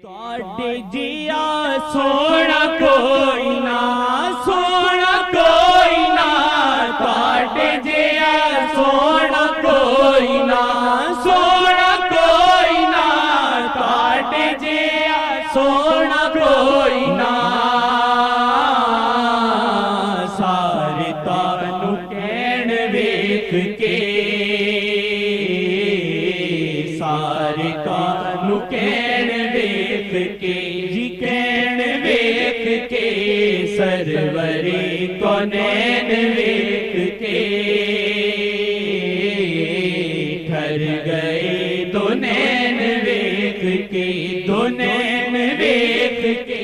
تواڈے جیا سونا کوئی نہ، سونا کوئی نہ، تواڈے جیا سونا کوئی نہ، سونا کوئی نہ، تواڈے جیا سونا کوئی نہ، سارے تانوں کہن ویکھ کے، سارے تانوں کہن ویکھ کے، جی کہن ویکھ کے، سروری کونین ویکھ کے، ٹھر گئے دو نین ویکھ کے، دو نین ویکھ کے،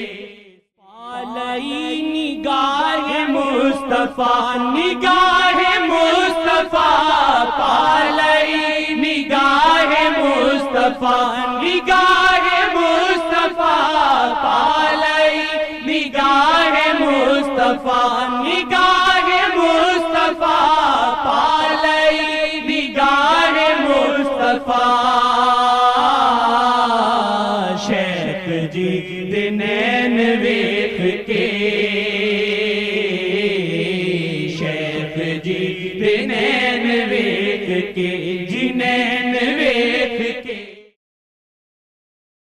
پالئی نگاہ مصطفیٰ، نگاہ مصطفیٰ، پالئی نگاہ مصطفیٰ، نگاہ مصطفیٰ، پالئی نگاہ مصطفیٰ، نگاہ مصطفیٰ، پالئی نگاہ مصطفیٰ، شیخ جی دے نین ویکھ کے، شیخ جی دے نین ویکھ کے، جی نین ویکھ